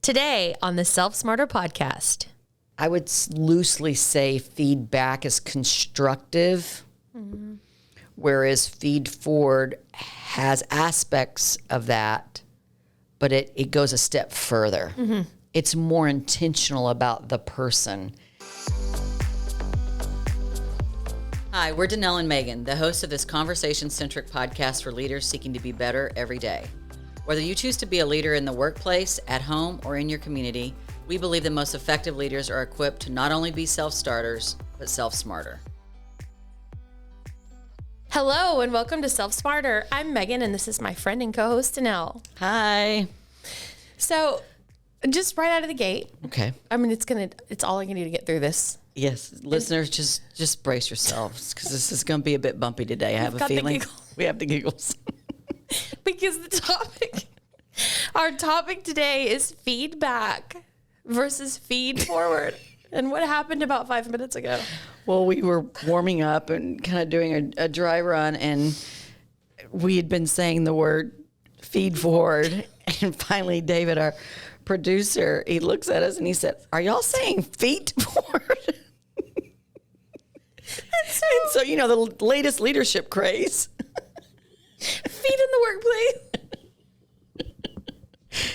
Today on the Self Smarter podcast. I would loosely say feedback is constructive, whereas feed forward has aspects of that, but it goes a step further. It's more intentional about the person. Hi, we're Danelle and Megan, the hosts of this conversation-centric podcast for leaders seeking to be better every day. Whether you choose to be a leader in the workplace, at home, or in your community, we believe the most effective leaders are equipped to not only be self-starters, but self-smarter. Hello and welcome to Self Smarter. I'm Megan and this is my friend and co-host Danelle. Hi. So, just right out of the gate. Okay. I mean, it's all I can do to get through this. Yes, listeners, just brace yourselves because this is going to be a bit bumpy today. I have a got the feeling giggles. we have the giggles. Because our topic today is feedback versus feed forward. And what happened about 5 minutes ago? Well, we were warming up and kind of doing a dry run, and we had been saying the word feed forward. And finally, David, our producer, he looks at us and he said, "Are y'all saying feet forward?" And so, you know, the latest leadership craze. Feed in the workplace.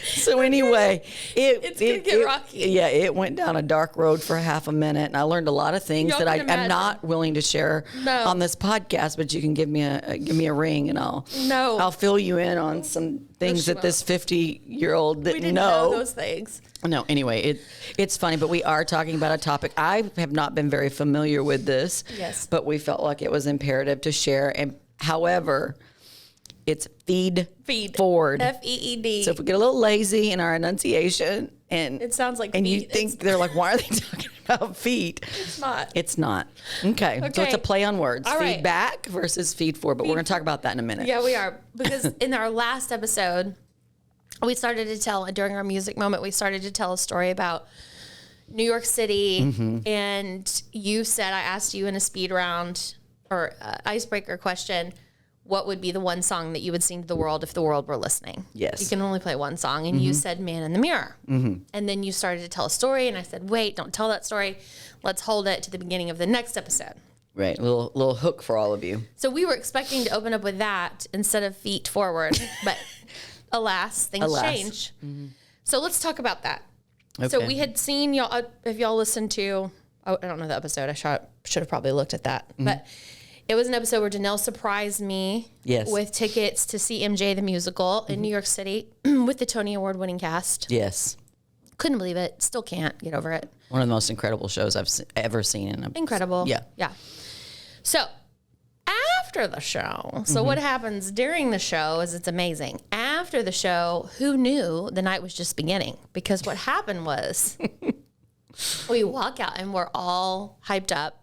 So anyway, It's gonna get rocky. Yeah, it went down a dark road for half a minute, and I learned a lot of things Y'all that can I'm imagine. not willing to share on this podcast. But you can give me a ring, and I'll fill you in on some things that this 50-year-old We didn't didn't know those things. No, anyway, it's funny, but we are talking about a topic. I have not been very familiar with this. Yes. But we felt like it was imperative to share. And however, it's feed forward. F-E-E-D. So if we get a little lazy in our enunciation and It sounds like and feet. you think they're like, why are they talking about feet? It's not. It's not. Okay. So it's a play on words. All right. Feedback versus feed forward, but we're going to talk about that in a minute. Yeah, we are. Because in our last episode, we started to tell, during our music moment, we started to tell a story about New York City. And you said, I asked you in a speed round or icebreaker question, what would be the one song that you would sing to the world if the world were listening? Yes. You can only play one song. And you said Man in the Mirror. And then you started to tell a story. And I said, wait, don't tell that story. Let's hold it to the beginning of the next episode. Right. A little hook for all of you. So we were expecting to open up with that instead of feet forward. But alas, things change. So let's talk about that. Okay. So we had seen y'all, if y'all listened to, I don't know the episode. I should have probably looked at that. But it was an episode where Danelle surprised me with tickets to see MJ the musical in New York City with the Tony Award winning cast. Yes. Couldn't believe it. Still can't get over it. One of the most incredible shows I've ever seen. Incredible. Yeah. Yeah. So after the show, so what happens during the show is it's amazing. After the show, who knew the night was just beginning? Because what happened was we walk out and we're all hyped up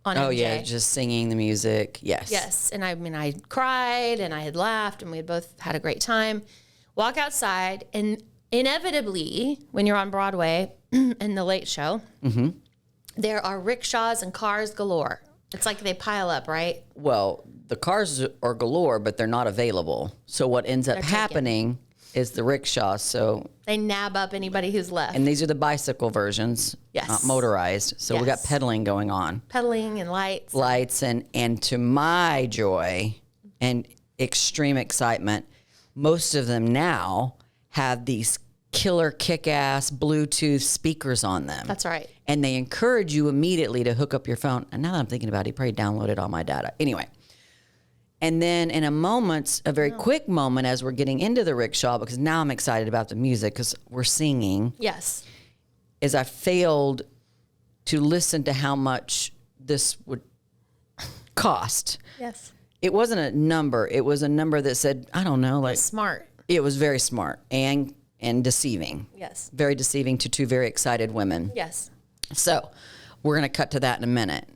on MJ. Oh, yeah, just singing the music. Yes. Yes. And I mean, I cried and I had laughed and we had both had a great time. Walk outside and inevitably, when you're on Broadway in the late show, there are rickshaws and cars galore. It's like they pile up, right? Well, the cars are galore, but they're not available. So what ends up happening is the rickshaws. So they nab up anybody who's left. and these are the bicycle versions, not motorized. So we got pedaling going on. Pedaling and lights. Lights and to my joy and extreme excitement, most of them now have these killer kick-ass Bluetooth speakers on them. That's right. And they encourage you immediately to hook up your phone. And now that I'm thinking about it, he probably downloaded all my data. Anyway. And then in a very quick moment as we're getting into the rickshaw, because now I'm excited about the music because we're singing. Yes. Is I failed to listen to how much this would cost. Yes. It wasn't a number. It was a number that said, I don't know, like Smart. it was very smart and deceiving. Yes. Very deceiving to two very excited women. Yes. So we're going to cut to that in a minute.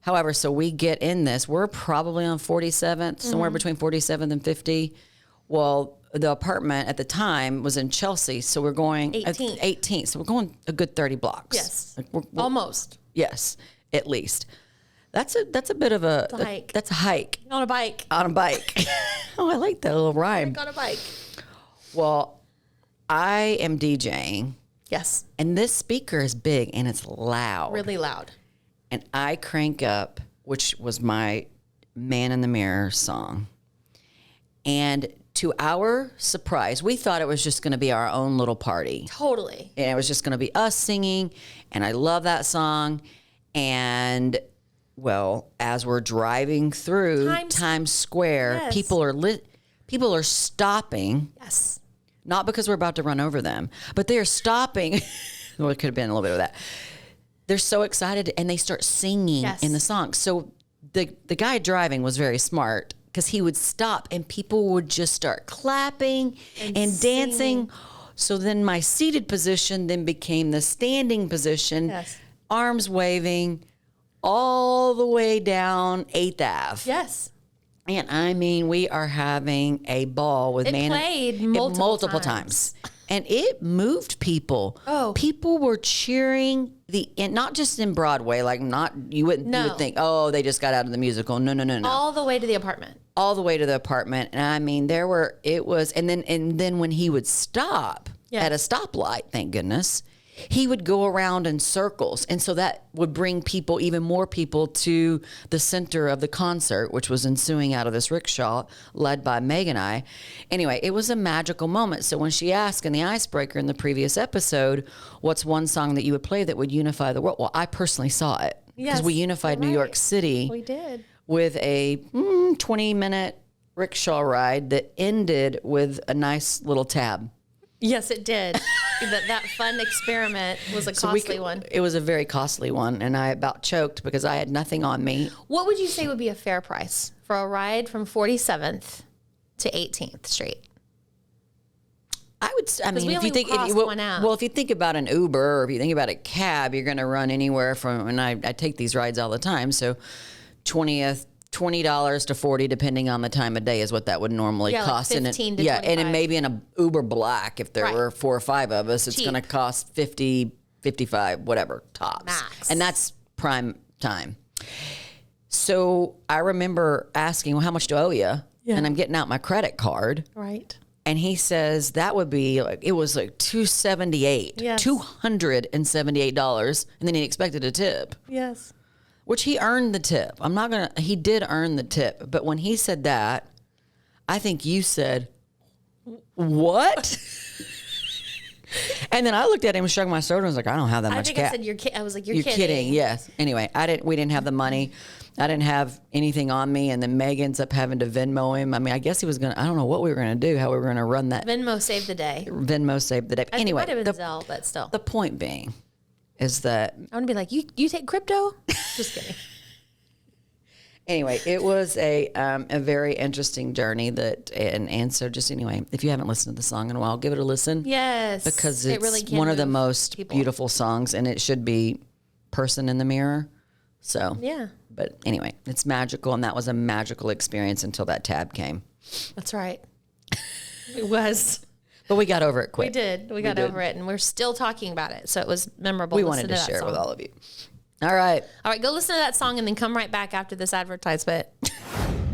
However, so we get in this, we're probably on 47th, somewhere between 47th and 50. Well, the apartment at the time was in Chelsea, so we're going 18th. So we're going a good 30 blocks. Yes. Like we're, Almost. yes, at least. That's a bit of a hike. That's a hike. On a bike. On a bike. Oh, I like that little rhyme. On a bike. Well, I am DJing Yes. And this speaker is big and it's loud. Really loud. And I crank up, which was my Man in the Mirror song. And to our surprise, we thought it was just going to be our own little party. Totally. And it was just going to be us singing. And I love that song. And well, as we're driving through Times Square, yes. people are stopping. Yes. Not because we're about to run over them, but they're stopping. Well, it could have been a little bit of that. They're so excited and they start singing in the song. So the guy driving was very smart because he would stop and people would just start clapping and dancing. So then my seated position then became the standing position, arms waving all the way down 8th Ave. Yes. And I mean, we are having a ball with It played multiple times. And it moved people. Oh. People were cheering and not just in Broadway, like you would think, oh, they just got out of the musical. No. All the way to the apartment. All the way to the apartment. And I mean, and then when he would stop at a stoplight, thank goodness, he would go around in circles. And so that would bring even more people to the center of the concert, which was ensuing out of this rickshaw led by Meg and I. Anyway, it was a magical moment. So when she asked in the icebreaker in the previous episode, what's one song that you would play that would unify the world? Well, I personally saw it because we unified New York City. We did. With a 20-minute rickshaw ride that ended with a nice little tab. Yes, it did. that fun experiment was a costly one. It was a very costly one, and I about choked because I had nothing on me. What would you say would be a fair price for a ride from 47th to 18th Street? I mean, if you think about an Uber or if you think about a cab, you're going to run anywhere from, and I take these rides all the time, so $20 to $40, depending on the time of day, is what that would normally cost. Like 15 to 25. And it maybe in a Uber Black, if there were 4 or 5 of us, it's going to cost 50, 55, whatever, tops. Max. And that's prime time. So I remember asking, well, how much do I owe you? Yeah. And I'm getting out my credit card. Right. And he says that would be it was like $278. Yes. $278. And then he expected a tip. Yes. Which he earned the tip. He did earn the tip. But when he said that, I think you said, what? And then I looked at him and shrugged my shoulders and was like, I don't have that much cash. I said, I was like, you're kidding. Yes. Anyway, we didn't have the money. I didn't have anything on me. And then Meg ends up having to Venmo him. I mean, I guess he was I don't know what we were going to do, how we were going to run that. Venmo saved the day. Anyway, it might have been Zelle, but still. The point being is that I want to be like, you take crypto? Just kidding. Anyway, it was a very interesting journey and so just anyway, if you haven't listened to the song in a while, give it a listen. Yes. Because it's really one of the most beautiful songs, and it should be Person in the Mirror. So yeah. But anyway, it's magical, and that was a magical experience until that tab came. That's right. It was. But we got over it quick. We did. We got over it, and we're still talking about it. So it was memorable. We wanted to share it with all of you. All right. Go listen to that song and then come right back after this advertisement.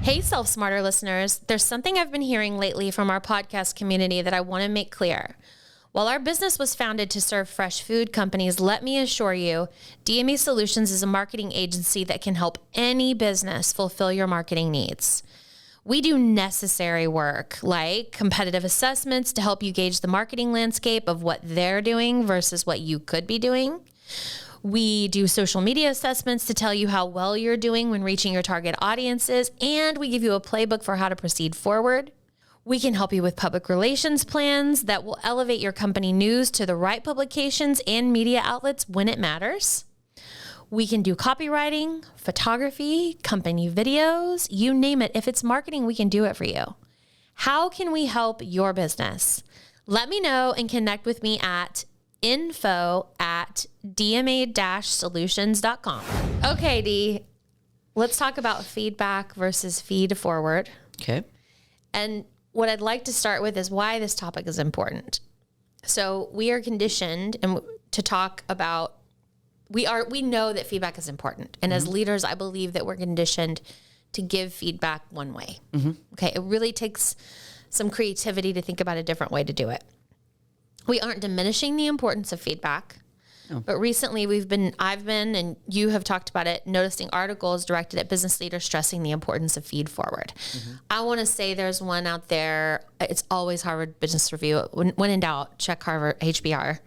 Hey, Self Smarter listeners. There's something I've been hearing lately from our podcast community that I want to make clear. While our business was founded to serve fresh food companies, let me assure you, DME Solutions is a marketing agency that can help any business fulfill your marketing needs. We do necessary work like competitive assessments to help you gauge the marketing landscape of what they're doing versus what you could be doing. We do social media assessments to tell you how well you're doing when reaching your target audiences, and we give you a playbook for how to proceed forward. We can help you with public relations plans that will elevate your company news to the right publications and media outlets when it matters. We can do copywriting, photography, company videos, you name it. If it's marketing, we can do it for you. How can we help your business? Let me know and connect with me at info@dma-solutions.com. Okay, D, let's talk about feedback versus feed forward. Okay. And what I'd like to start with is why this topic is important. So we are conditioned to talk about, we know that feedback is important. And as leaders, I believe that we're conditioned to give feedback one way. Okay. It really takes some creativity to think about a different way to do it. we aren't diminishing the importance of feedback. Oh. But recently I've been, and you have talked about it, noticing articles directed at business leaders stressing the importance of feed forward. I want to say there's one out there. It's always Harvard Business Review. When in doubt, check Harvard HBR.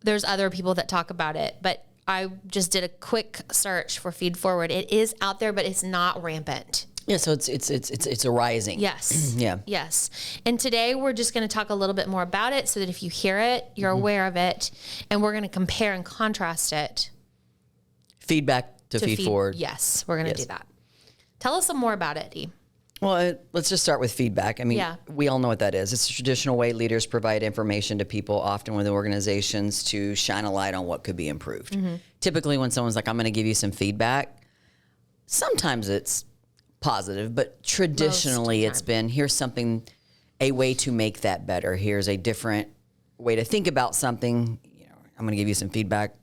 There's other people that talk about it, but I just did a quick search for feed forward. It is out there, but it's not rampant. Yeah, so it's a rising. Yes. Yeah. Yes. And today we're just going to talk a little bit more about it so that if you hear it, you're aware of it, and we're going to compare and contrast it. Feedback to feed forward. Yes, we're going to do that. Tell us some more about it, Dee. Well, let's just start with feedback. I mean, we all know what that is. It's a traditional way leaders provide information to people, often with organizations, to shine a light on what could be improved. Typically, when someone's like, I'm going to give you some feedback, sometimes it's positive, but traditionally it's been, here's something, a way to make that better. Here's a different way to think about something. You know, I'm going to give you some feedback.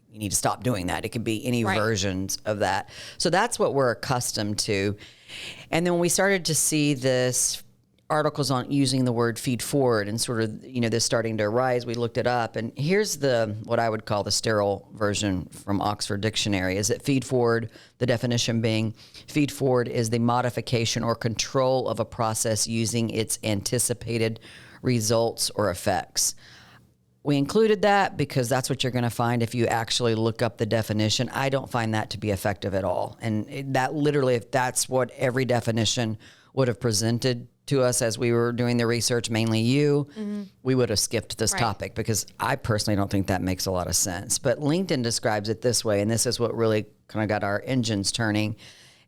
You need to stop doing that. It could be any versions of that. So that's what we're accustomed to. And then when we started to see this articles on using the word feed forward and sort of, you know, this starting to arise, we looked it up. And here's what I would call the sterile version from Oxford Dictionary, is that feed forward, the definition being, feed forward is the modification or control of a process using its anticipated results or effects. We included that because that's what you're going to find if you actually look up the definition. I don't find that to be effective at all. And that literally, if that's what every definition would have presented to us as we were doing the research, mainly you, we would have skipped this topic, because I personally don't think that makes a lot of sense. But LinkedIn describes it this way, and this is what really kind of got our engines turning,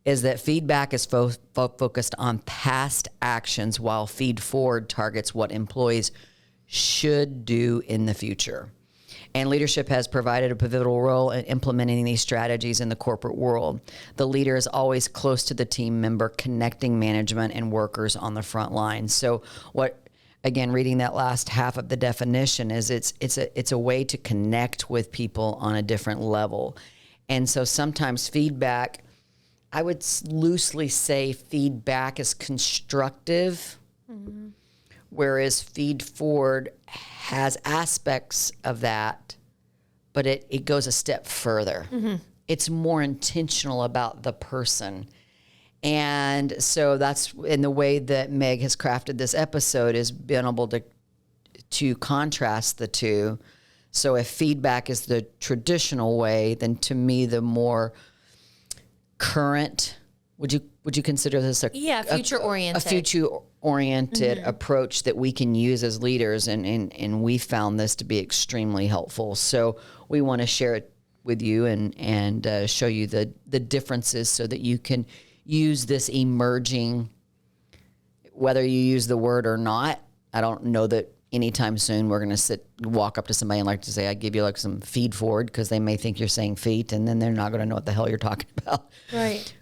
is that feedback is focused on past actions, while feed forward targets what employees should do in the future. And leadership has provided a pivotal role in implementing these strategies in the corporate world. The leader is always close to the team member, connecting management and workers on the front line. So what, again, reading that last half of the definition, is it's a way to connect with people on a different level. And so sometimes feedback, I would loosely say feedback is constructive, whereas feed forward has aspects of that, but it goes a step further. It's more intentional about the person. And so that's in the way that Meg has crafted this episode, is being able to contrast the two. So if feedback is the traditional way, then to me, the more current, would you consider this future-oriented. A future-oriented approach that we can use as leaders, and we found this to be extremely helpful. So we want to share it with you and show you the differences so that you can use this emerging, whether you use the word or not. I don't know that anytime soon we're going to walk up to somebody and like to say, I give you like some feed forward, because they may think you're saying feet, and then they're not going to know what the hell you're talking about. Right.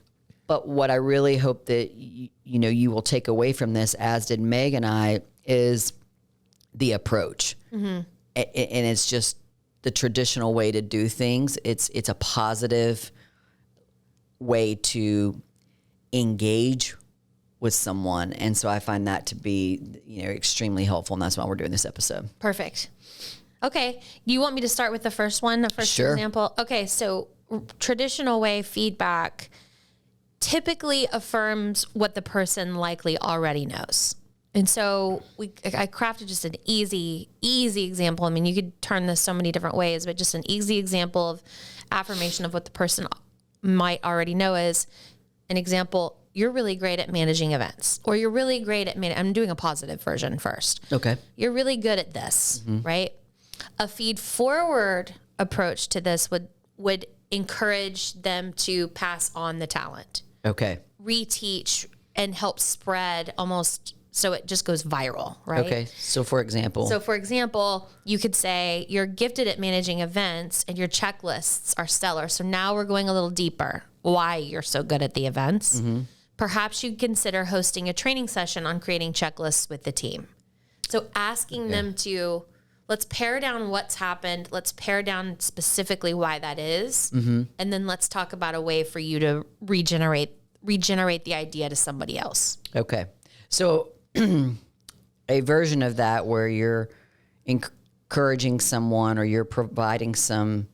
But what I really hope that you will take away from this, as did Meg and I, is the approach. And it's just the traditional way to do things. It's a positive way to engage with someone. And so I find that to be, extremely helpful. And that's why we're doing this episode. Perfect. Okay. Do you want me to start with the first one, the first example? Okay. So traditional way feedback typically affirms what the person likely already knows. And so I crafted just an easy example. I mean, you could turn this so many different ways, but just an easy example of affirmation of what the person might already know is an example. You're really great at managing events, or you're really great at I'm doing a positive version first. Okay. You're really good at this, right? A feed forward approach to this would encourage them to pass on the talent. Okay. Reteach and help spread almost so it just goes viral, right? Okay. So for example, you could say you're gifted at managing events and your checklists are stellar. So now we're going a little deeper. Why you're so good at the events. Perhaps you consider hosting a training session on creating checklists with the team. So asking them to, let's pare down what's happened. Let's pare down specifically why that is. And then let's talk about a way for you to regenerate the idea to somebody else. Okay. So a version of that where you're encouraging someone or you're providing some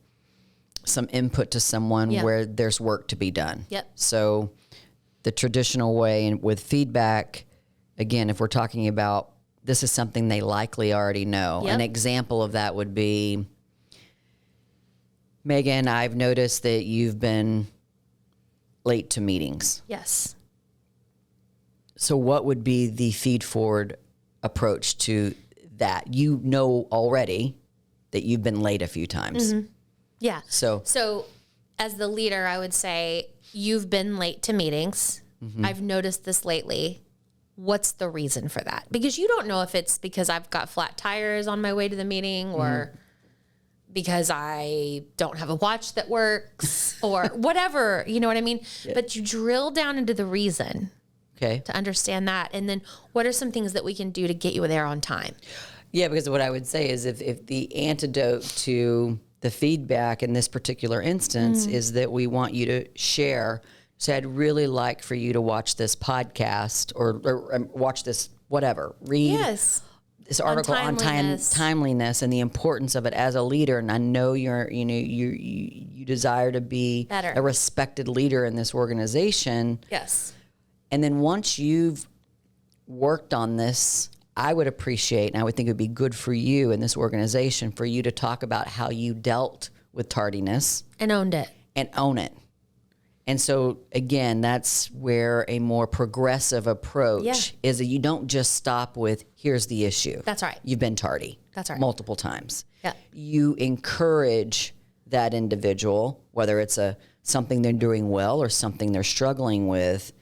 input to someone where there's work to be done. Yep. So the traditional way and with feedback, again, if we're talking about this is something they likely already know. An example of that would be, Megan, I've noticed that you've been late to meetings. Yes. So what would be the feed forward approach to that? You know already that you've been late a few times. Mm-hmm. Yeah. So as the leader, I would say, you've been late to meetings. Mm-hmm. I've noticed this lately. What's the reason for that? Because you don't know if it's because I've got flat tires on my way to the meeting or because I don't have a watch that works or whatever, you know what I mean? Yeah. But you drill down into the reason to understand that. And then what are some things that we can do to get you there on time? Yeah, because what I would say is if the antidote to the feedback in this particular instance is that we want you to share. So I'd really like for you to watch this podcast or watch this, whatever, read this article on timeliness and the importance of it as a leader. And I know you desire to be a respected leader in this organization. Yes. And then once you've worked on this, I would appreciate, and I would think it would be good for you in this organization for you to talk about how you dealt with tardiness. And owned it. And own it. And so, again, that's where a more progressive approach is that you don't just stop with, here's the issue. That's right. You've been tardy. That's right. Multiple times. Yeah. You encourage that individual, whether it's something they're doing well or something they're struggling with,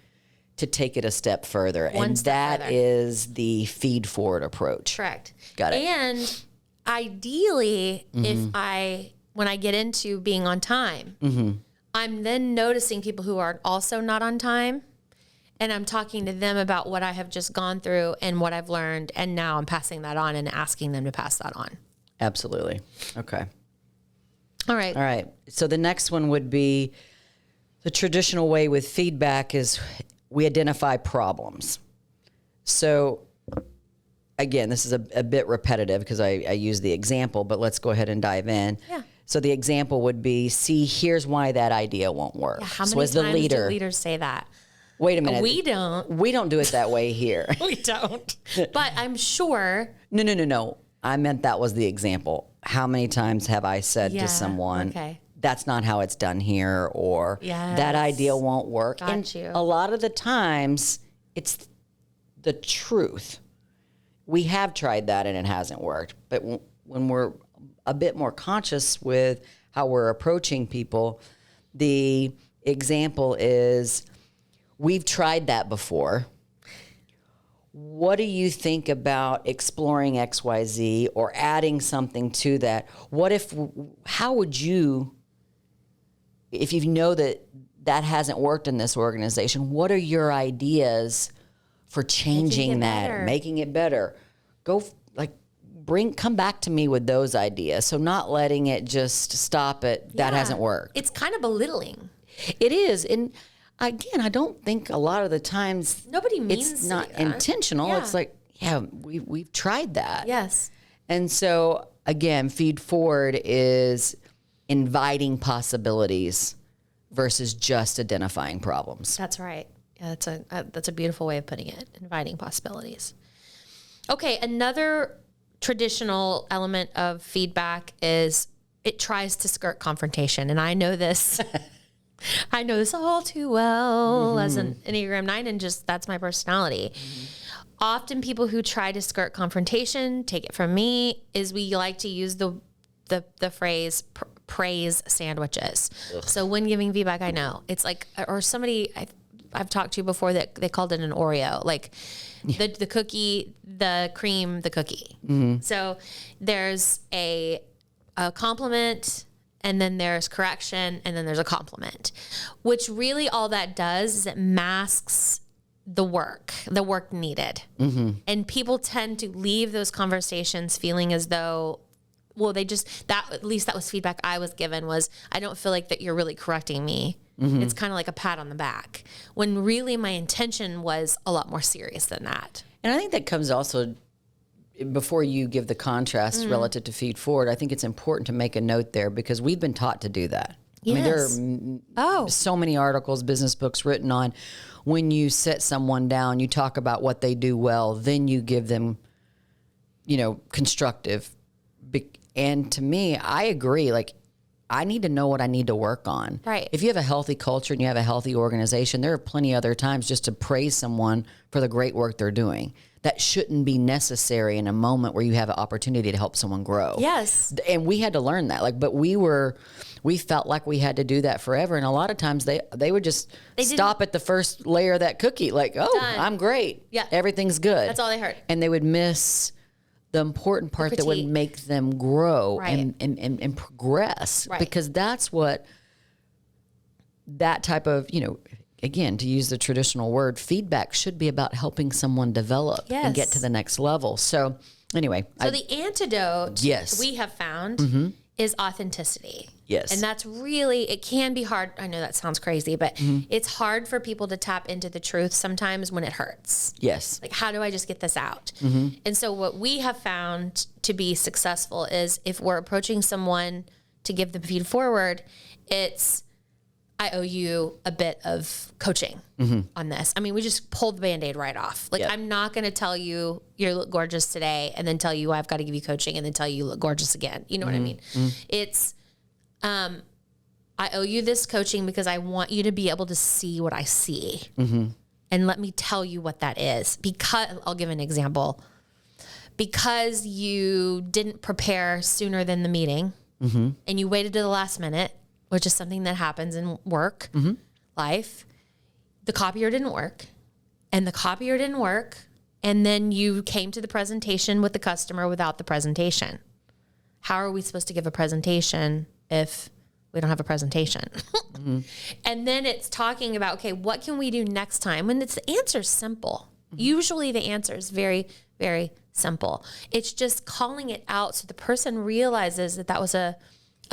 to take it a step further. And that is the feed forward approach. Correct. Got it. And ideally, when I get into being on time, I'm then noticing people who are also not on time, and I'm talking to them about what I have just gone through and what I've learned, and now I'm passing that on and asking them to pass that on. Absolutely. Okay. All right. So the next one would be the traditional way with feedback is we identify problems. So again, this is a bit repetitive because I use the example, but let's go ahead and dive in. Yeah. So the example would be, see, here's why that idea won't work. Yeah, how many times do leaders say that? Wait a minute. We don't. We don't do it that way here. We don't. But I'm sure. No. I meant that was the example. How many times have I said to someone, that's not how it's done here, or that idea won't work? A lot of the times, it's the truth. We have tried that and it hasn't worked. But when we're a bit more conscious with how we're approaching people, the example is, we've tried that before. What do you think about exploring XYZ or adding something to that? How would you, if you know that hasn't worked in this organization, what are your ideas for changing that, making it better? Come back to me with those ideas. So not letting it just stop at that hasn't worked. It's kind of belittling. It is. And again, I don't think a lot of the times nobody means it's not intentional. Yeah. It's like, we've tried that. Yes. And so again, feed forward is inviting possibilities versus just identifying problems. That's right. Yeah, that's a beautiful way of putting it. Inviting possibilities. Okay, another traditional element of feedback is it tries to skirt confrontation. And I know this. I know this all too well as an Enneagram 9, and just that's my personality. Often people who try to skirt confrontation, take it from me, is we like to use the phrase praise sandwiches. Ugh. So when giving feedback, I know it's like, or somebody I've talked to before that they called it an Oreo, like the cookie, the cream, the cookie. So there's a compliment, and then there's correction, and then there's a compliment, which really all that does is it masks the work needed. And people tend to leave those conversations feeling as though, well, at least that was feedback I was given, was I don't feel like that you're really correcting me. It's kind of like a pat on the back, when really my intention was a lot more serious than that. And I think that comes also before you give the contrast relative to feed forward, I think it's important to make a note there because we've been taught to do that. Yes. I mean, there are so many articles, business books written on when you sit someone down, you talk about what they do well, then you give them, constructive. And to me, I agree. Like, I need to know what I need to work on. Right. If you have a healthy culture and you have a healthy organization, there are plenty other times just to praise someone for the great work they're doing. That shouldn't be necessary in a moment where you have an opportunity to help someone grow. Yes. And we had to learn that. But we felt like we had to do that forever. And a lot of times they would just stop at the first layer of that cookie. Like, oh, Done. I'm great. Yeah. Everything's good. That's all they heard. And they would miss the important part that would make them grow and progress. Right. Because that's what that type of, again, to use the traditional word, feedback should be about helping someone develop and get to the next level. So anyway. So the antidote we have found is authenticity. Yes. And that's really, it can be hard. I know that sounds crazy, but it's hard for people to tap into the truth sometimes when it hurts. Yes. Like, how do I just get this out? And so what we have found to be successful is if we're approaching someone to give them feed forward, it's, I owe you a bit of coaching on this. I mean, we just pulled the Band-Aid right off. Like, I'm not going to tell you you look gorgeous today and then tell you I've got to give you coaching and then tell you look gorgeous again. You know what I mean? It's, I owe you this coaching because I want you to be able to see what I see. And let me tell you what that is. Because I'll give an example. Because you didn't prepare sooner than the meeting and you waited to the last minute, which is something that happens in work, life. The copier didn't work, and and then you came to the presentation with the customer without the presentation. How are we supposed to give a presentation if we don't have a presentation? And then it's talking about, okay, what can we do next time? And the answer's simple. Usually the answer is very, very simple. It's just calling it out so the person realizes that was a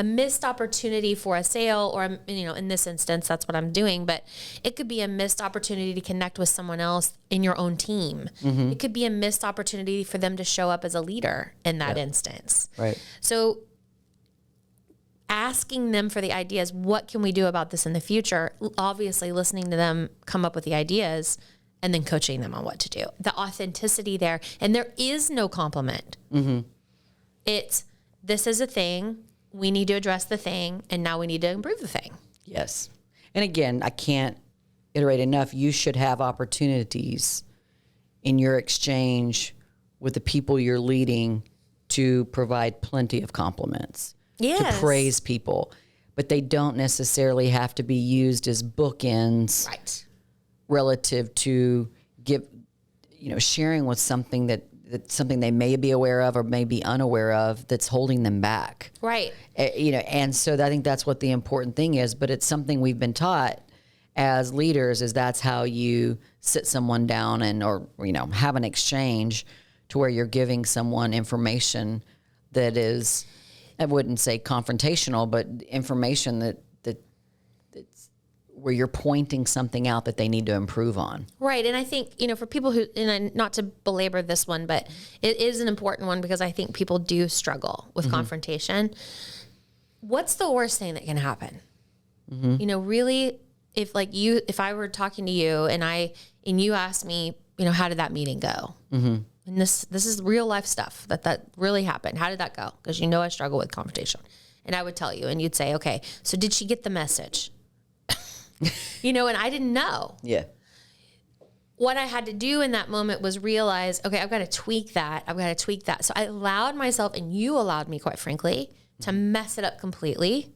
missed opportunity for a sale, or, in this instance, that's what I'm doing, but it could be a missed opportunity to connect with someone else in your own team. It could be a missed opportunity for them to show up as a leader in that instance. Right. So asking them for the ideas, what can we do about this in the future? Obviously listening to them come up with the ideas and then coaching them on what to do. The authenticity there. And there is no compliment. It's, this is a thing. We need to address the thing, and now we need to improve the thing. Yes. And again, I can't iterate enough. You should have opportunities in your exchange with the people you're leading to provide plenty of compliments, to praise people, but they don't necessarily have to be used as bookends relative to sharing with something that's something they may be aware of or may be unaware of that's holding them back. Right. And so I think that's what the important thing is, but it's something we've been taught as leaders is that's how you sit someone down or have an exchange to where you're giving someone information that is, I wouldn't say confrontational, but information that's where you're pointing something out that they need to improve on. Right. And I think, for people who, and not to belabor this one, but it is an important one because I think people do struggle with confrontation. What's the worst thing that can happen? Really, if I were talking to you and you asked me, how did that meeting go? And this is real life stuff that really happened. How did that go? Because I struggle with confrontation. And I would tell you, and you'd say, okay, so did she get the message? And I didn't know. Yeah. What I had to do in that moment was realize, okay, I've got to tweak that. So I allowed myself, and you allowed me, quite frankly, to mess it up completely,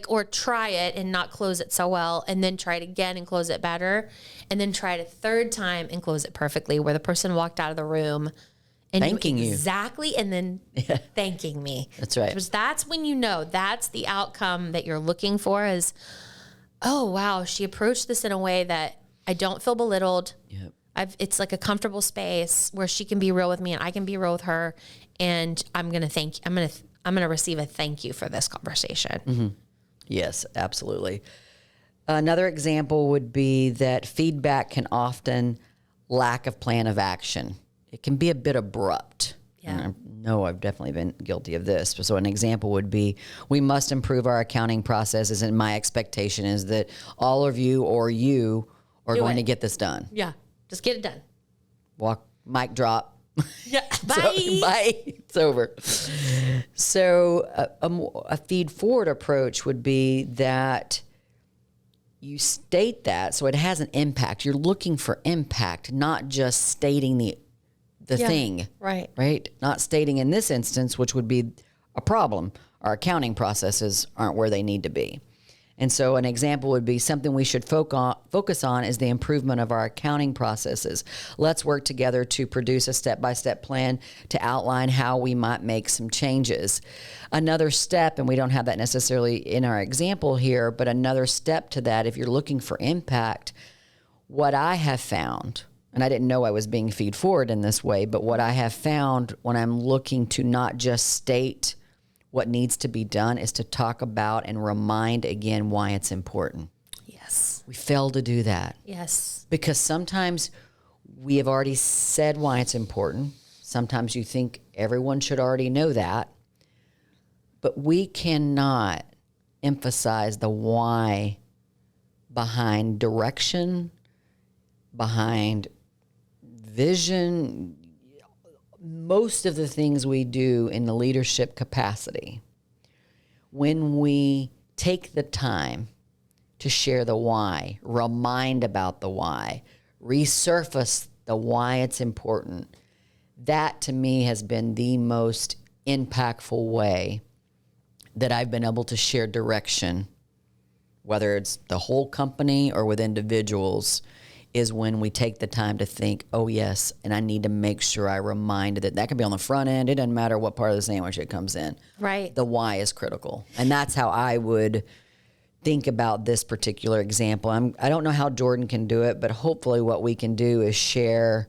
or try it and not close it so well, and then try it again and close it better, and then try it a third time and close it perfectly, where the person walked out of the room and thanking you exactly, and then thanking me. That's right. Because that's when that's the outcome that you're looking for is, oh, wow, she approached this in a way that I don't feel belittled. Yep. It's like a comfortable space where she can be real with me and I can be real with her. And I'm going to receive a thank you for this conversation. Yes, absolutely. Another example would be that feedback can often lack a plan of action. It can be a bit abrupt. Yeah. And I know I've definitely been guilty of this. So an example would be, we must improve our accounting processes, and my expectation is that all of you or you are going to get this done. Yeah. Just get it done. Mic drop. Yeah. Bye. Bye. It's over. So a feed forward approach would be that you state that so it has an impact. You're looking for impact, not just stating the thing. Right. Right? Not stating in this instance, which would be a problem. Our accounting processes aren't where they need to be. And so an example would be, something we should focus on is the improvement of our accounting processes. Let's work together to produce a step-by-step plan to outline how we might make some changes. Another step, and we don't have that necessarily in our example here, but another step to that, if you're looking for impact, what I have found, and I didn't know I was being feed forward in this way, but what I have found when I'm looking to not just state what needs to be done is to talk about and remind again why it's important. Yes. We fail to do that. Yes. Because sometimes we have already said why it's important. Sometimes you think everyone should already know that. But we cannot emphasize the why behind direction, behind vision, most of the things we do in the leadership capacity. When we take the time to share the why, remind about the why, resurface the why it's important, that to me has been the most impactful way that I've been able to share direction, whether it's the whole company or with individuals, is when we take the time to think, oh yes, and I need to make sure I remind that could be on the front end. It doesn't matter what part of the sandwich it comes in. Right. The why is critical. And that's how I would think about this particular example. I don't know how Jordan can do it, but hopefully what we can do is share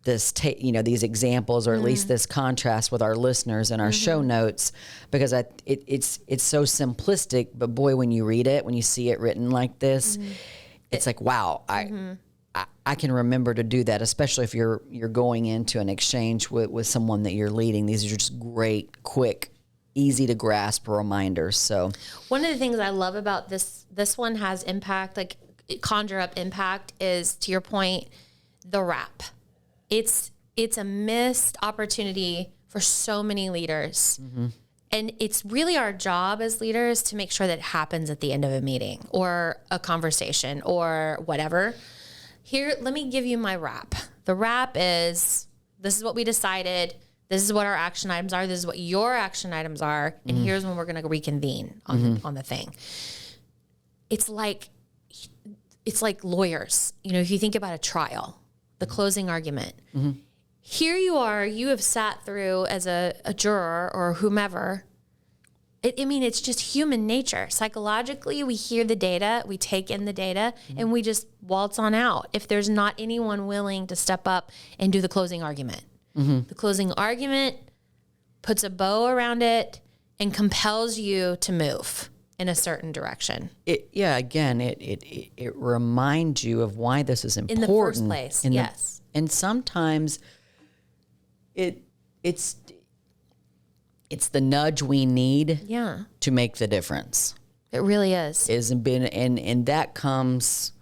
this, these examples, or at least this contrast with our listeners in our show notes, because it's so simplistic, but boy, when you read it, when you see it written like this, it's like, wow, I can remember to do that, especially if you're going into an exchange with someone that you're leading. These are just great, quick, easy to grasp reminders. So one of the things I love about this one has impact, like conjure up impact, is, to your point, the wrap. It's a missed opportunity for so many leaders. And it's really our job as leaders to make sure that it happens at the end of a meeting or a conversation or whatever. Here, let me give you my wrap. The wrap is, this is what we decided. This is what our action items are. This is what your action items are. And here's when we're going to reconvene on the thing. It's like lawyers. If you think about a trial, the closing argument. Here you are, you have sat through as a juror or whomever. It's just human nature. Psychologically, we hear the data, we take in the data, and we just waltz on out if there's not anyone willing to step up and do the closing argument. The closing argument puts a bow around it and compels you to move in a certain direction. It reminds you of why this is important. In the first place, yes. And sometimes it's the nudge we need to make the difference. It really is. And that comes,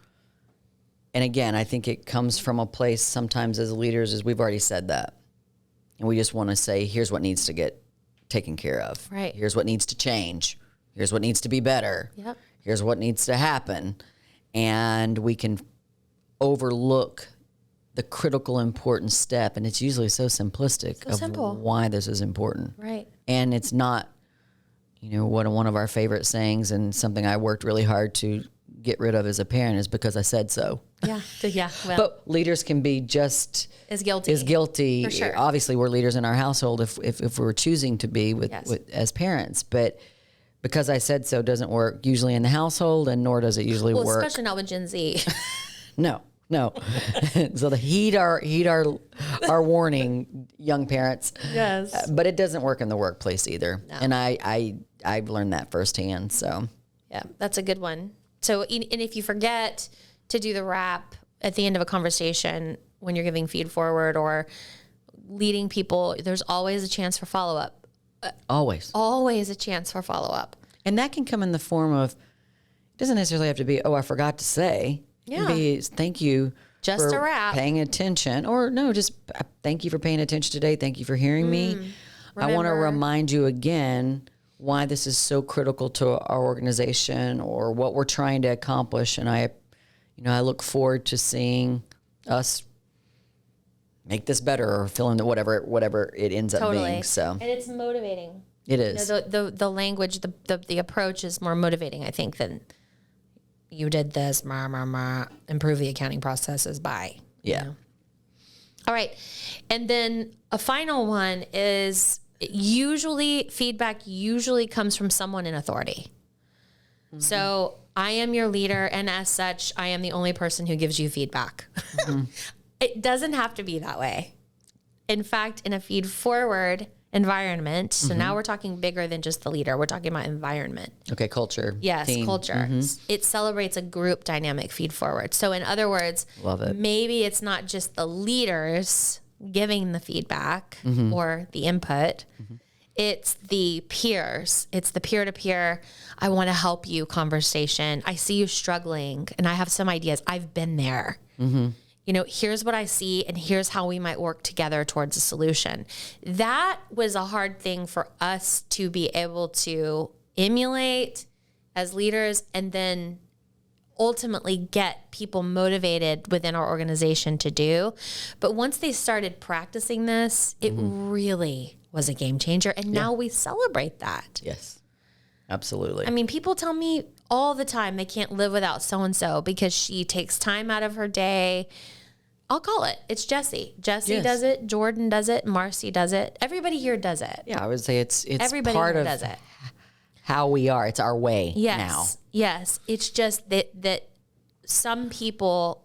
and again, I think it comes from a place sometimes as leaders, as we've already said that. And we just want to say, here's what needs to get taken care of. Right. Here's what needs to change. Here's what needs to be better. Yep. Here's what needs to happen. And we can overlook the critical important step, and it's usually so simplistic of why this is important. Right. And it's not, one of our favorite sayings, and something I worked really hard to get rid of as a parent, is because I said so. Yeah. Well, but leaders can be just as guilty. For sure. Obviously, we're leaders in our household if we're choosing to be with as parents, but because I said so doesn't work usually in the household, and nor does it usually work. Especially not with Gen Z. No. So heed our warning, young parents. Yes. But it doesn't work in the workplace either. No. And I've learned that firsthand. So yeah, that's a good one. So, and if you forget to do the wrap at the end of a conversation when you're giving feed forward, or leading people, there's always a chance for follow-up. Always a chance for follow-up. And that can come in the form of, it doesn't necessarily have to be, oh, I forgot to say. Yeah. It can be, thank you Just for a wrap. paying attention. Or no, just thank you for paying attention today. Thank you for hearing me. I want to remind you again why this is so critical to our organization or what we're trying to accomplish. And I look forward to seeing us make this better or fill in whatever it ends up being. So, and it's motivating. It is. The language, the approach is more motivating, I think, than you did this, improve the accounting processes by. Yeah. You know? All right. And then a final one is feedback usually comes from someone in authority. Mm-hmm. So I am your leader, and as such, I am the only person who gives you feedback. Mm-hmm. It doesn't have to be that way. In fact, in a feed forward environment, so now we're talking bigger than just the leader. We're talking about environment. Okay, culture. Yes, team. culture. Mm-hmm. It celebrates a group dynamic feed forward. So in other words, love it. Maybe it's not just the leaders giving the feedback or the input. Mm-hmm. It's the peers. It's the peer-to-peer, I want to help you conversation. I see you struggling and I have some ideas. I've been there. Mm-hmm. You know, here's what I see and here's how we might work together towards a solution. That was a hard thing for us to be able to emulate as leaders and then ultimately get people motivated within our organization to do. But once they started practicing this, it really was a game changer. And now we celebrate that. Yes, absolutely. I mean, people tell me all the time they can't live without so-and-so because she takes time out of her day. I'll call it. It's Jessie. Jessie does it. Jordan does it. Marcy does it. Everybody here does it. Yeah, I would say it's everybody part here of does it. How we are. It's our way now. Yes. It's just that some people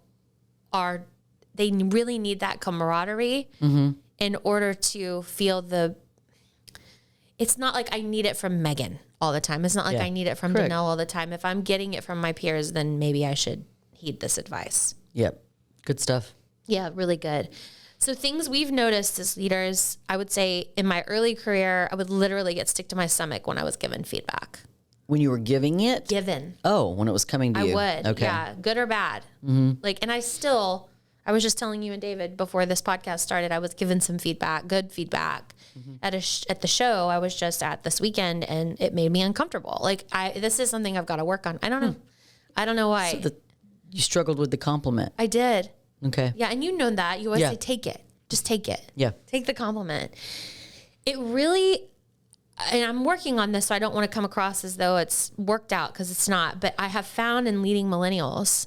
they really need that camaraderie in order to feel it's not like I need it from Megan all the time. It's not like I need it from Danelle all the time. If I'm getting it from my peers, then maybe I should heed this advice. Yep. Good stuff. Yeah, really good. So things we've noticed as leaders, I would say in my early career, I would literally get sick to my stomach when I was given feedback. When you were giving it? Given. Oh, when it was coming to you. I would. Okay. Yeah, good or bad. Mm-hmm. And I was just telling you and David before this podcast started, I was given some feedback, good feedback. Mm-hmm. At the show I was just at this weekend, and it made me uncomfortable. This is something I've got to work on. I don't know. I don't know why. So you struggled with the compliment. I did. Okay. Yeah, and you know that. You always say, take it. Just take it. Yeah. Take the compliment. It really, and I'm working on this, so I don't want to come across as though it's worked out, because it's not. But I have found in leading millennials,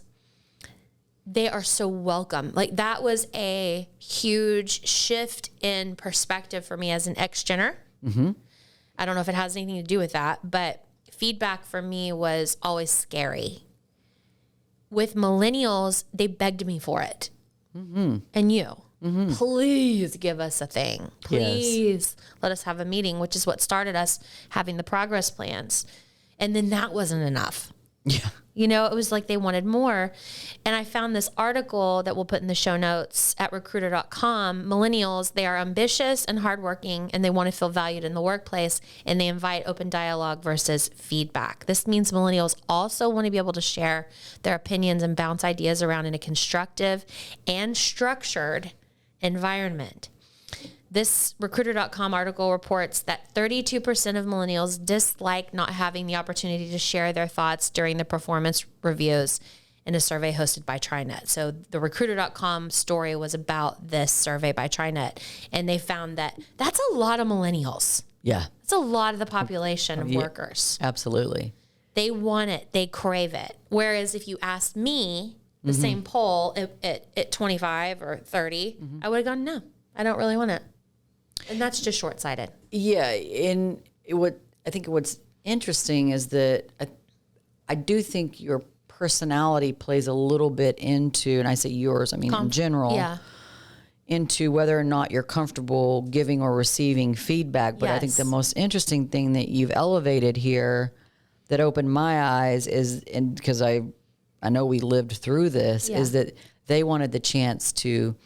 they are so welcome. That was a huge shift in perspective for me as an ex-gener. Mm-hmm. I don't know if it has anything to do with that, but feedback for me was always scary. With millennials, they begged me for it. Mm-hmm. And you, please give us a thing. Please let us have a meeting, which is what started us having the progress plans. And then that wasn't enough. Yeah. You know, it was like they wanted more. And I found this article that we'll put in the show notes at recruiter.com. Millennials, they are ambitious and hardworking, and they want to feel valued in the workplace, and they invite open dialogue versus feedback. This means millennials also want to be able to share their opinions and bounce ideas around in a constructive and structured environment. This recruiter.com article reports that 32% of millennials dislike not having the opportunity to share their thoughts during the performance reviews in a survey hosted by TriNet. So the recruiter.com story was about this survey by TriNet, and they found that that's a lot of millennials. Yeah. It's a lot of the population of workers. Absolutely. They want it. They crave it. Whereas if you asked me the same poll at 25 or 30, I would have gone, no, I don't really want it. And that's just short-sighted. Yeah, and I think what's interesting is that I do think your personality plays a little bit into, and I say yours, I mean in general, into whether or not you're comfortable giving or receiving feedback. But I think the most interesting thing that you've elevated here that opened my eyes is, and because I know we lived through this, is that they wanted the chance to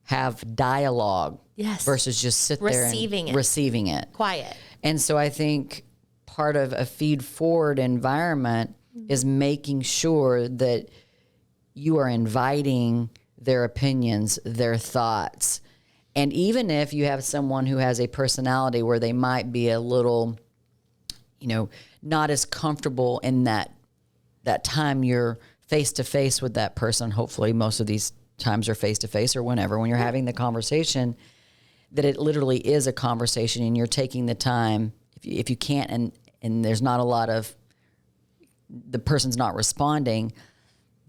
have dialogue Yes. versus just sit there and receiving it. Quiet. And so I think part of a feed forward environment is making sure that you are inviting their opinions, their thoughts. And even if you have someone who has a personality where they might be a little, not as comfortable in that time you're face to face with that person, hopefully most of these times are face to face or whenever, when you're having the conversation, that it literally is a conversation and you're taking the time, if you can't, and there's not a lot of, the person's not responding,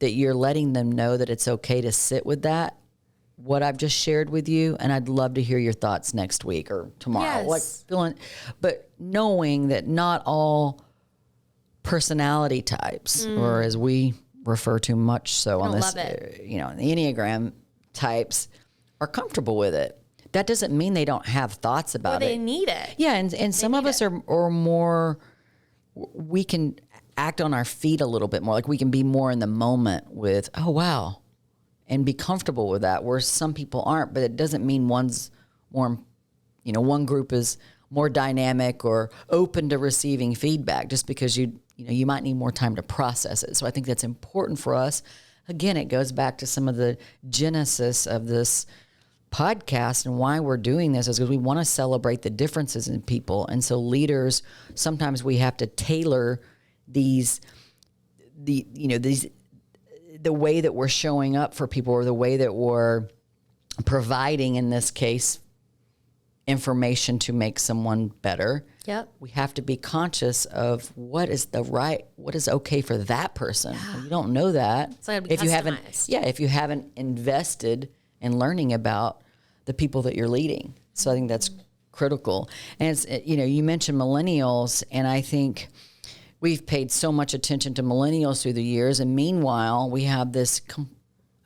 that you're letting them know that it's okay to sit with that, what I've just shared with you, and I'd love to hear your thoughts next week or tomorrow. Yes. But knowing that not all personality types, or as we refer to much so on this, the Enneagram types, are comfortable with it. That doesn't mean they don't have thoughts about it. They need it. Yeah, and some of us are more, we can act on our feet a little bit more. Like we can be more in the moment with, oh, wow, and be comfortable with that, where some people aren't. But it doesn't mean one's more, one group is more dynamic or open to receiving feedback just because you might need more time to process it. So I think that's important for us. Again, it goes back to some of the genesis of this podcast and why we're doing this is because we want to celebrate the differences in people. And so leaders, sometimes we have to tailor the way that we're showing up for people, or the way that we're providing, in this case, information to make someone better. Yep. We have to be conscious of what is okay for that person. Yeah. You don't know that if you haven't invested in learning about the people that you're leading. So I think that's critical. And it's, you mentioned millennials, and I think we've paid so much attention to millennials through the years. And meanwhile, we have this,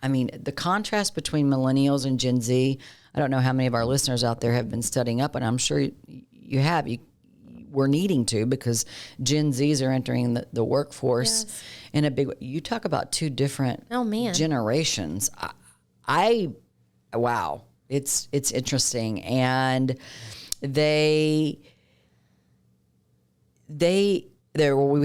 the contrast between millennials and Gen Z. I don't know how many of our listeners out there have been studying up, and I'm sure you have. We're needing to, because Gen Zs are entering the workforce in a big way. You talk about two different generations. Wow, it's interesting. And we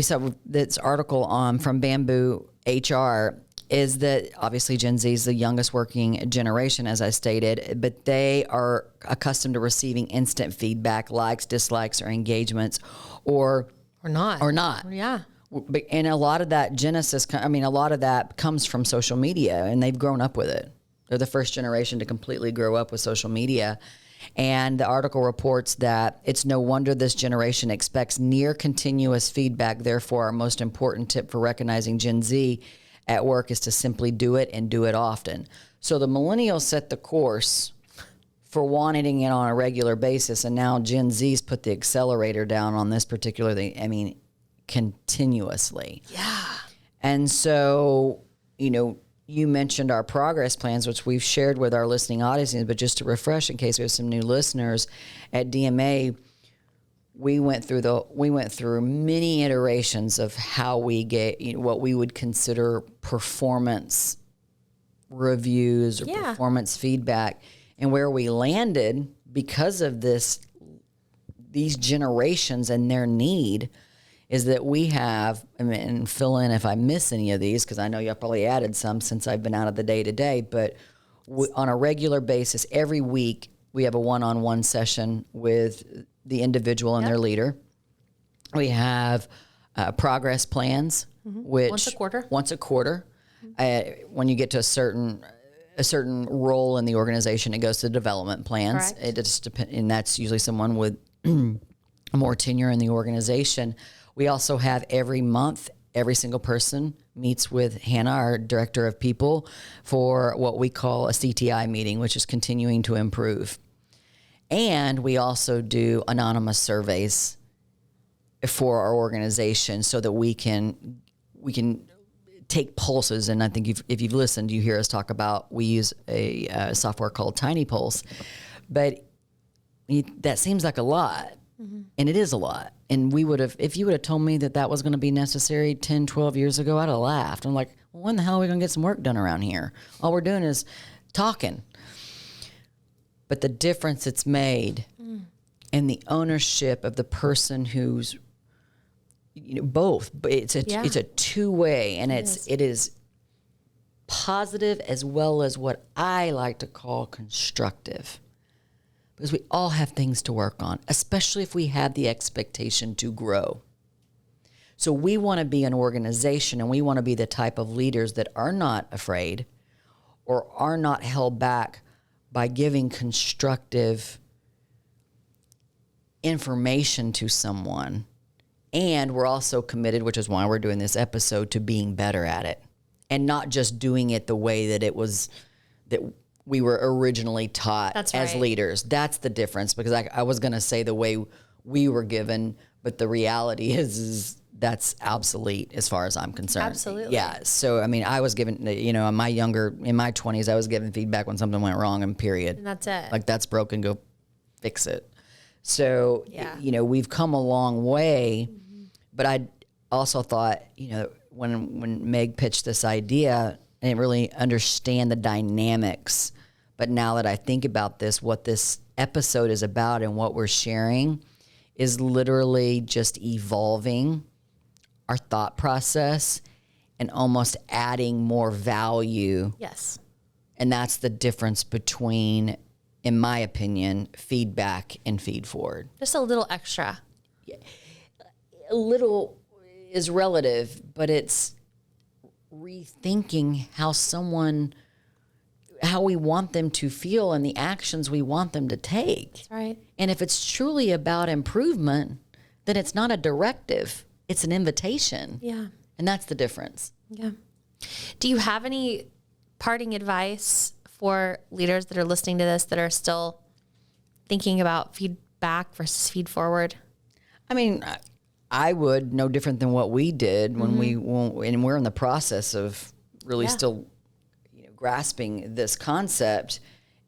saw this article from Bamboo HR, is that obviously Gen Z is the youngest working generation, as I stated, but they are accustomed to receiving instant feedback, likes, dislikes, or engagements, or not. Yeah. And a lot of that a lot of that comes from social media, and they've grown up with it. They're the first generation to completely grow up with social media. And the article reports that it's no wonder this generation expects near continuous feedback. Therefore, our most important tip for recognizing Gen Z at work is to simply do it, and do it often. So the millennials set the course for wanting it on a regular basis, and now Gen Z's put the accelerator down on this particular thing, continuously. Yeah. And so, you mentioned our progress plans, which we've shared with our listening audiences, but just to refresh in case we have some new listeners, at DMA, we went through many iterations of how we get what we would consider performance reviews or performance feedback, and where we landed because of these generations and their need is that we have, and fill in if I miss any of these, because I know you've probably added some since I've been out of the day-to-day, but on a regular basis, every week, we have a one-on-one session with the individual and their leader. We have progress plans, which once a quarter. When you get to a certain role in the organization, it goes to development plans. Correct. It just depends, and that's usually someone with more tenure in the organization. We also have every month, every single person meets with Hannah, our director of people, for what we call a CTI meeting, which is continuing to improve. And we also do anonymous surveys for our organization so that we can take pulses. And I think if you've listened, you hear us talk about, we use a software called Tiny Pulse, but that seems like a lot. Mm-hmm. And it is a lot. And if you would have told me that was going to be necessary 10, 12 years ago, I'd have laughed. I'm like, well, when the hell are we going to get some work done around here? All we're doing is talking. but the difference it's made and the ownership of the person who's, both, but it's a two-way, and it is positive as well as what I like to call constructive, because we all have things to work on, especially if we have the expectation to grow. So we want to be an organization, and we want to be the type of leaders that are not afraid or are not held back by giving constructive information to someone. And we're also committed, which is why we're doing this episode, to being better at it and not just doing it the way that we were originally taught as leaders. That's the difference, because I was going to say the way we were given, but the reality is that's obsolete as far as I'm concerned. Absolutely. Yeah. So, I mean, I was given, in my 20s, I was given feedback when something went wrong, and period. And that's it. Like, that's broken, go fix it. So, we've come a long way, but I also thought, when Meg pitched this idea, I didn't really understand the dynamics. But now that I think about this, what this episode is about and what we're sharing is literally just evolving our thought process and almost adding more value. Yes. And that's the difference between, in my opinion, feedback and feed forward. Just a little extra. A little is relative, but it's rethinking how we want them to feel and the actions we want them to take. That's right. And if it's truly about improvement, then it's not a directive, it's an invitation. Yeah. And that's the difference. Yeah. Do you have any parting advice for leaders that are listening to this that are still thinking about feedback versus feed forward? I mean, I would, no different than what we did when and we're in the process of really still grasping this concept,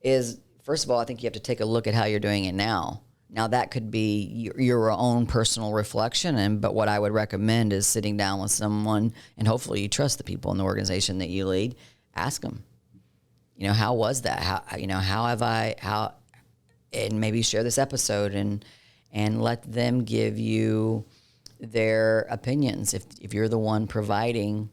is, first of all, I think you have to take a look at how you're doing it now. Now, that could be your own personal reflection, but what I would recommend is sitting down with someone, and hopefully you trust the people in the organization that you lead. Ask them, how was that? And maybe share this episode and let them give you their opinions. If you're the one providing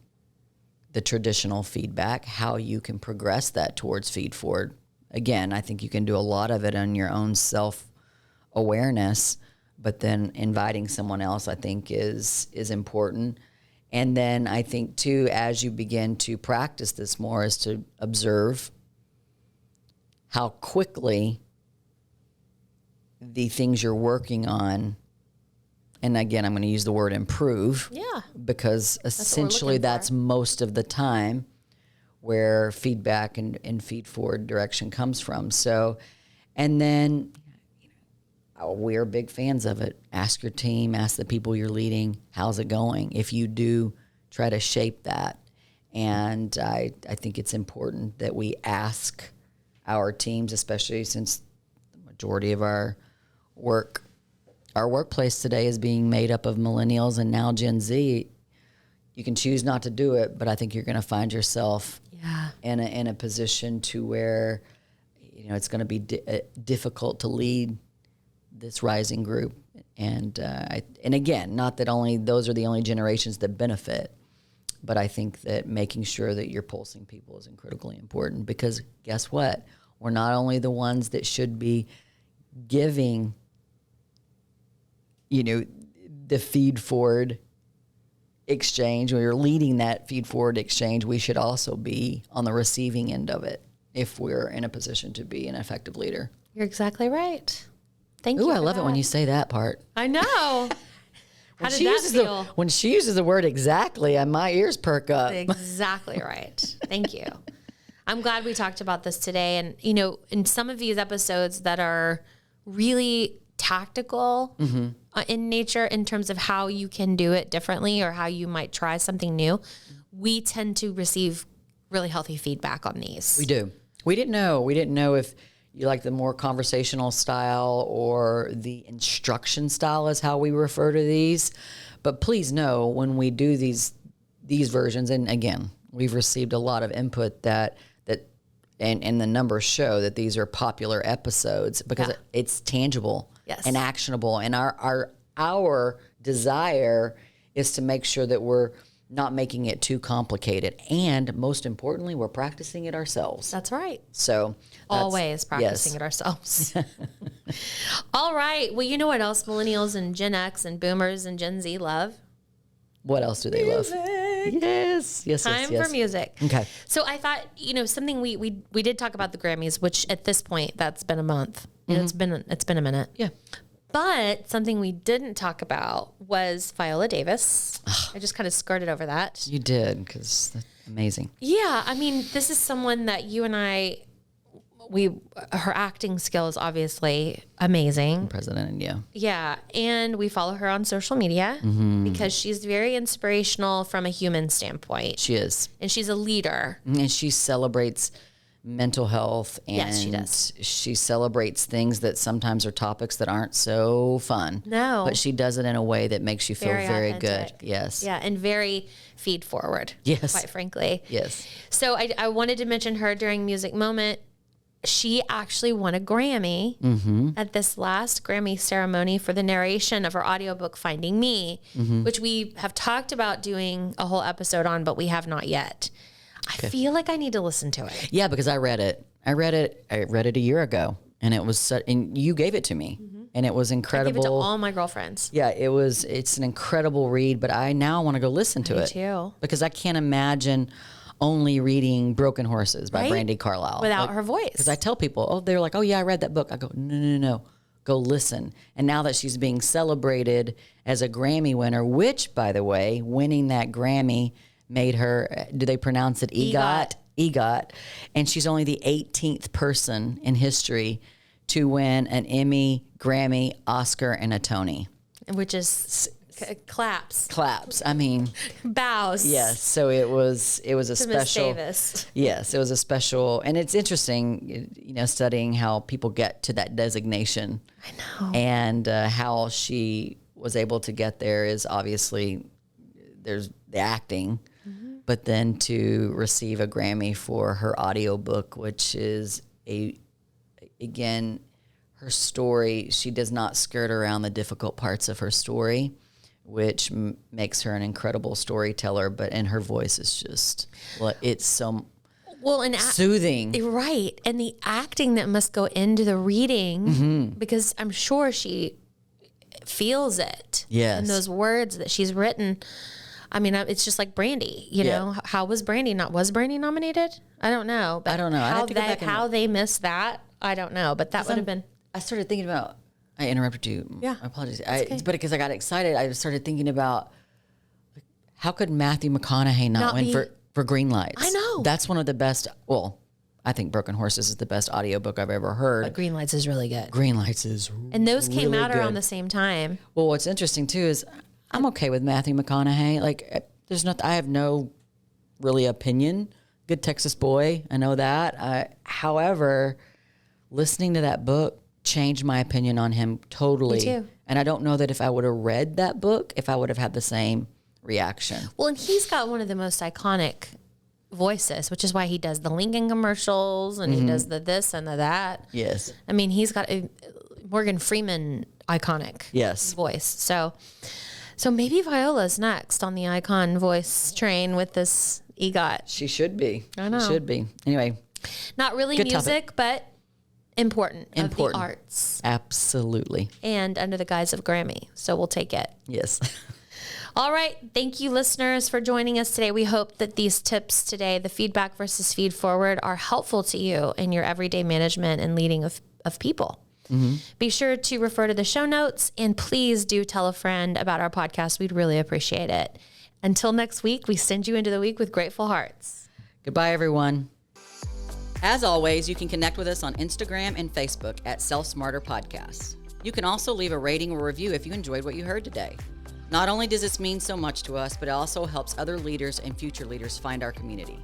the traditional feedback, how you can progress that towards feed forward. Again, I think you can do a lot of it on your own self-awareness, but then inviting someone else, I think, is important. And then I think, too, as you begin to practice this more, is to observe how quickly the things you're working on, and again, I'm going to use the word improve. Yeah. Because essentially that's most of the time where feedback and feed forward direction comes from. So, and then we're big fans of it. Ask your team, ask the people you're leading, how's it going? If you do, try to shape that. And I think it's important that we ask our teams, especially since the majority of our workplace today is being made up of millennials and now Gen Z. You can choose not to do it, but I think you're going to find yourself in a position to where it's going to be difficult to lead this rising group. And again, not that only those are the only generations that benefit, but I think that making sure that you're pulsing people is critically important, because guess what? We're not only the ones that should be giving the feed forward exchange, or you're leading that feed forward exchange, we should also be on the receiving end of it if we're in a position to be an effective leader. You're exactly right. Thank you. Ooh, I love it when you say that part. I know. How did that feel? When she uses the word exactly, my ears perk up. Exactly right. Thank you. I'm glad we talked about this today. And, in some of these episodes that are really tactical in nature, in terms of how you can do it differently or how you might try something new, we tend to receive really healthy feedback on these. We do. We didn't know if you like the more conversational style or the instruction style is how we refer to these. But please know, when we do these versions, and again, we've received a lot of input that and the numbers show that these are popular episodes because it's tangible and actionable. And our desire is to make sure that we're not making it too complicated. And most importantly, we're practicing it ourselves. That's right. So always practicing it ourselves. All right. Well, you know what else millennials and Gen X and boomers and Gen Z love? What else do they love? Yes. Time for music. Okay. So I thought, something we did talk about the Grammys, which at this point, that's been a month. It's been a minute. Yeah. But something we didn't talk about was Viola Davis. I just kind of skirted over that. You did, because that's amazing. Yeah. I mean, this is someone that you and I, her acting skill is obviously amazing. President, yeah. Yeah. And we follow her on social media because she's very inspirational from a human standpoint. She is. And she's a leader. And she celebrates mental health, and yes, she does. She celebrates things that sometimes are topics that aren't so fun. No. But she does it in a way that makes you feel very good. Yes. Yeah, and very feed forward. Yes. Quite frankly. Yes. So I wanted to mention her during Music Moment. She actually won a Grammy at this last Grammy ceremony for the narration of her audiobook, Finding Me, which we have talked about doing a whole episode on, but we have not yet. I feel like I need to listen to it. Yeah, because I read it. I read it a year ago, and it was and you gave it to me, and it was incredible. I gave it to all my girlfriends. Yeah, it's an incredible read, but I now want to go listen to it too, because I can't imagine only reading Broken Horses by Brandi Carlile without her voice. Because I tell people, they're like, oh yeah, I read that book. I go, no, go listen. And now that she's being celebrated as a Grammy winner, which by the way, winning that Grammy made her, do they pronounce it EGOT? EGOT. And she's only the 18th person in history to win an Emmy, Grammy, Oscar, and a Tony. Which is claps. Claps. I mean, bows. Yes. So it was a to special. Miss Davis. Yes, it was a special, and it's interesting, studying how people get to that designation. I know. And how she was able to get there is obviously there's the acting. But then to receive a Grammy for her audiobook, which is again, her story, she does not skirt around the difficult parts of her story, which makes her an incredible storyteller. And her voice is just, it's so soothing. Right. And the acting that must go into the reading, because I'm sure she feels it. Yes. And those words that she's written. I mean, it's just like Brandi, you know, how was Brandi nominated? I don't know. But I don't know. How they missed that, I don't know. But that would have been. I started thinking about, I interrupted you. Yeah. I apologize. But because I got excited, I started thinking about how could Matthew McConaughey not win for Green Lights? I know. That's one of the best. Well, I think Broken Horses is the best audiobook I've ever heard. But Green Lights is really good. Green Lights is And those came really out good. around the same time. Well, what's interesting too is I'm okay with Matthew McConaughey. Like, I have no really opinion. Good Texas boy. I know that. However, listening to that book changed my opinion on him totally. Me too. And I don't know that if I would have read that book, if I would have had the same reaction. Well, and he's got one of the most iconic voices, which is why he does the Lincoln commercials and he does the this and the that. Yes. I mean, he's got a Morgan Freeman iconic voice. So maybe Viola's next on the icon voice train with this EGOT. She should be. I know. She should be. Anyway. Not really good music, topic. but important of the arts. Absolutely. And under the guise of Grammy. So we'll take it. Yes. All right. Thank you, listeners, for joining us today. We hope that these tips today, the feedback versus feed forward, are helpful to you in your everyday management and leading of people. Be sure to refer to the show notes, and please do tell a friend about our podcast. We'd really appreciate it. Until next week, we send you into the week with grateful hearts. Goodbye, everyone. As always, you can connect with us on Instagram and Facebook at Self Smarter Podcasts. You can also leave a rating or review if you enjoyed what you heard today. Not only does this mean so much to us, but it also helps other leaders and future leaders find our community.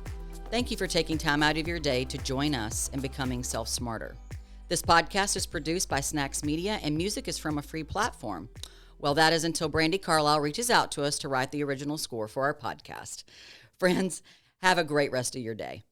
Thank you for taking time out of your day to join us in becoming Self Smarter. This podcast is produced by Snacks Media, and music is from a free platform. Well, that is until Brandi Carlile reaches out to us to write the original score for our podcast. Friends, have a great rest of your day.